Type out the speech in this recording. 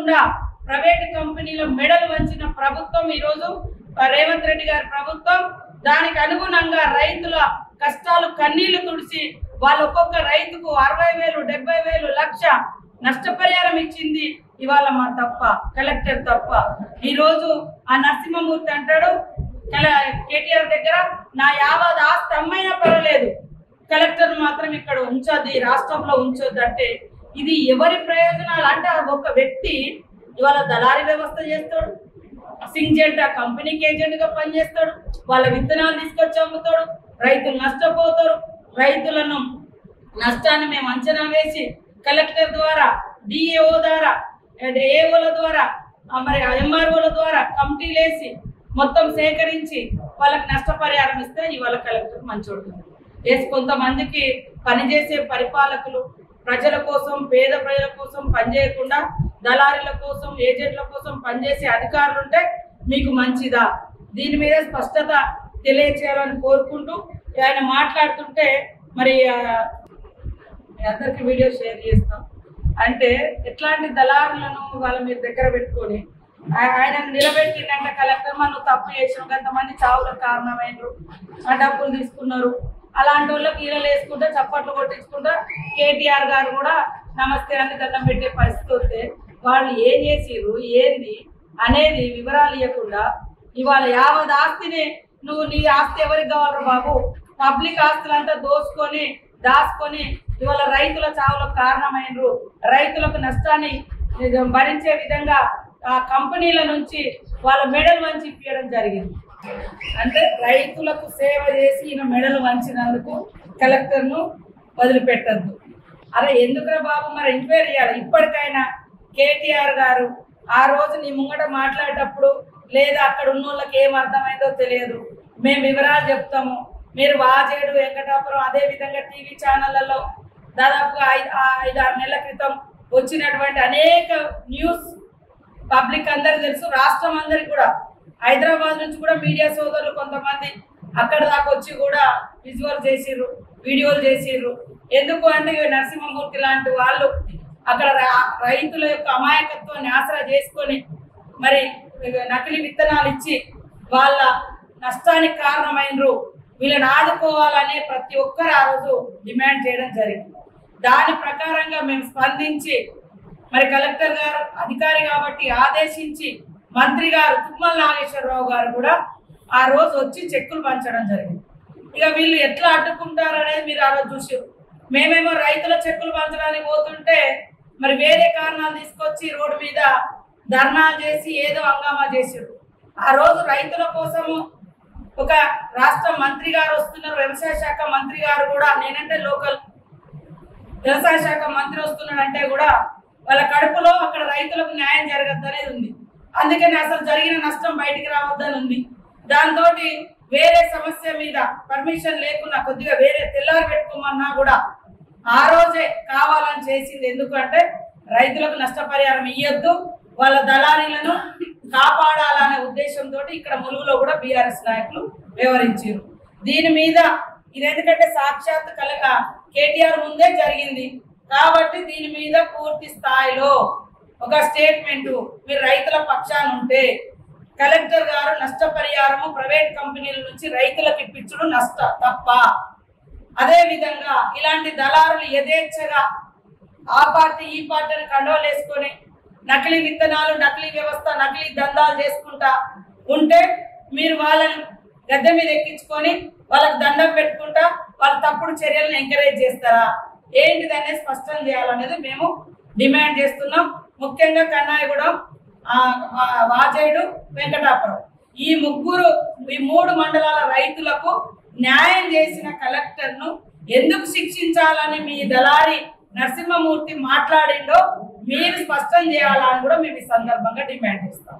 ఇవ్వకుండా ప్రైవేట్ కంపెనీల మెడలు వంచిన ప్రభుత్వం ఈరోజు రేవంత్ రెడ్డి గారి ప్రభుత్వం. దానికి అనుగుణంగా రైతుల కష్టాలు కన్నీళ్లు తుడిచి వాళ్ళు ఒక్కొక్క రైతుకు 60,000, 70,000, లక్ష నష్టపరిహారం ఇచ్చింది. ఇవాళ మా తప్ప, కలెక్టర్ తప్ప. ఈరోజు ఆ నరసింహమూర్తి అంటాడు కేటీఆర్ దగ్గర, నా యావత్ ఆస్తి అమ్మైనా పర్వాలేదు, కలెక్టర్ మాత్రం ఇక్కడ ఉంచొద్దు, ఈ రాష్ట్రంలో ఉంచొద్దు అంటే ఇది ఎవరి ప్రయోజనాలు? అంటే ఒక వ్యక్తి ఇవాళ దళారీ వ్యవస్థ చేస్తాడు, సింజెంటా కంపెనీకి ఏజెంట్గా పనిచేస్తాడు, వాళ్ళ విత్తనాలు తీసుకొచ్చి అమ్ముతాడు, రైతులు నష్టపోతారు. రైతులను నష్టాన్ని మేము అంచనా వేసి కలెక్టర్ ద్వారా, డిఏఓ ద్వారా, ఏఓల ద్వారా, మరి ఎంఆర్ఓల ద్వారా కమిటీలు వేసి మొత్తం సేకరించి వాళ్ళకి నష్టపరిహారం ఇస్తే ఇవాళ కలెక్టర్ మంచోడు. వేసి కొంతమందికి పనిచేసే పరిపాలకులు ప్రజల కోసం, పేద ప్రజల కోసం పనిచేయకుండా దళారీల కోసం, ఏజెంట్ల కోసం పనిచేసే అధికారులు ఉంటే మీకు మంచిదా? దీని మీద స్పష్టత తెలియచేయాలని కోరుకుంటూ ఆయన మాట్లాడుతుంటే మరి అందరికి వీడియో షేర్ చేస్తాం. అంటే ఎట్లాంటి దళారులను వాళ్ళ మీరు దగ్గర పెట్టుకొని ఆయన నిలబెట్టిందంటే కలెక్టర్ మనం తప్పు చేసాం, కొంతమంది చావులకు కారణమైనరు, ఆ డబ్బులు తీసుకున్నారు, అలాంటి వాళ్ళకి ఈరలు వేసుకుంటా చప్పట్లు కొట్టించుకుంటా కేటీఆర్ గారు కూడా నమస్తే అని దండం పెట్టే పరిస్థితి వస్తే వాళ్ళు ఏం చేసిర్రు ఏంది అనేది వివరాలు ఇవ్వకుండా ఇవాళ యావత్ ఆస్తిని నువ్వు నీ ఆస్తి ఎవరికి కావాలరా బాబు? పబ్లిక్ ఆస్తులంతా దోసుకొని దాచుకొని ఇవాళ రైతుల చావులకు కారణమైనరు, రైతులకు నష్టాన్ని భరించే విధంగా ఆ కంపెనీల నుంచి వాళ్ళ మెడలు వంచి ఇప్పించడం జరిగింది. అంటే రైతులకు సేవ చేసి ఈయన మెడలు వంచినందుకు కలెక్టర్ను వదిలిపెట్టద్దు. అరే ఎందుకురా బాబు, మరి ఎంక్వైరీ చేయాలి. ఇప్పటికైనా కేటీఆర్ గారు ఆ రోజు నీ ముంగట మాట్లాడేటప్పుడు లేదా అక్కడ ఉన్న వాళ్ళకి ఏం అర్థమైందో తెలియదు, మేము వివరాలు చెప్తాము, మీరు వాజేడు, వెంకటాపురం, అదేవిధంగా టీవీ ఛానళ్లలో దాదాపుగా 5-6 నెలల క్రితం వచ్చినటువంటి అనేక న్యూస్ పబ్లిక్ అందరికి తెలుసు, రాష్ట్రం అందరికి కూడా. హైదరాబాద్ నుంచి కూడా మీడియా సోదరులు కొంతమంది అక్కడ దాకా వచ్చి కూడా విజువల్ చేసిర్రు, వీడియోలు చేసిర్రు. ఎందుకు అంటే నరసింహమూర్తి లాంటి వాళ్ళు అక్కడ రైతుల యొక్క అమాయకత్వాన్ని ఆసరా చేసుకొని మరి నకిలీ విత్తనాలు ఇచ్చి వాళ్ళ నష్టానికి కారణమైనరు, వీళ్ళని ఆదుకోవాలనే ప్రతి ఒక్కరు ఆ రోజు డిమాండ్ చేయడం జరిగింది. దాని ప్రకారంగా మేము స్పందించి మరి కలెక్టర్ గారు అధికారి కాబట్టి ఆదేశించి మంత్రి గారు తుమ్మల నాగేశ్వరరావు గారు కూడా ఆ రోజు వచ్చి చెక్కులు పంచడం జరిగింది. ఇక వీళ్ళు ఎట్లా అడ్డుకుంటారు అనేది మీరు ఆ రోజు చూసారు. మేమేమో రైతుల చెక్కులు పంచడానికి పోతుంటే మరి వేరే కారణాలు తీసుకొచ్చి రోడ్డు మీద ధర్నాలు చేసి ఏదో హంగామా చేసారు. ఆ రోజు రైతుల కోసము ఒక రాష్ట్ర మంత్రి గారు వస్తున్నారు, వ్యవసాయ శాఖ మంత్రి గారు కూడా, నేనంటే లోకల్ వ్యవసాయ శాఖ మంత్రి వస్తున్నాడంటే కూడా వాళ్ళ కడుపులో అక్కడ రైతులకు న్యాయం జరగద్దు అనేది ఉంది. అందుకని అసలు జరిగిన నష్టం బయటికి రావద్దని ఉంది. దాంతో వేరే సమస్య మీద పర్మిషన్ లేకున్నా కొద్దిగా వేరే తెల్లారి పెట్టుకోమన్నా కూడా ఆ రోజే కావాలని చేసింది. ఎందుకంటే రైతులకు నష్టపరిహారం ఇవ్వద్దు, వాళ్ళ దళారీలను కాపాడాలనే ఉద్దేశంతో ఇక్కడ ములుగులో కూడా బీఆర్ఎస్ నాయకులు వివరించారు. దీని మీద ఇది ఎందుకంటే సాక్షాత్ కేటీఆర్ ముందే జరిగింది కాబట్టి దీని మీద పూర్తి స్థాయిలో ఒక స్టేట్మెంట్ మీరు రైతుల పక్షాన ఉంటే కలెక్టర్ గారు నష్టపరిహారము ప్రైవేట్ కంపెనీల నుంచి రైతులకు ఇప్పించడం తప్ప. అదే విధంగా ఇలాంటి దళారులు యథేచ్ఛగా ఆ పార్టీ ఈ పార్టీని కండోలు వేసుకొని నకిలీ విత్తనాలు, నకిలీ వ్యవస్థ, నకిలీ దందాలు చేసుకుంటా ఉంటే మీరు వాళ్ళని గద్దె మీద ఎక్కించుకొని వాళ్ళకి దండం పెట్టుకుంటా వాళ్ళ తప్పుడు చర్యలను ఎంకరేజ్ చేస్తారా ఏంటిదనేది స్పష్టం చేయాలనేది మేము డిమాండ్ చేస్తున్నాం. ముఖ్యంగా కన్నాయగూడెం, వాజేడు, వెంకటాపురం ఈ 3 మండలాల రైతులకు న్యాయం చేసిన కలెక్టర్ను ఎందుకు శిక్షించాలని మీ దళారి నరసింహమూర్తి మాట్లాడిండో మీరు స్పష్టం చేయాలని కూడా మేము ఈ సందర్భంగా డిమాండ్ చేస్తాం.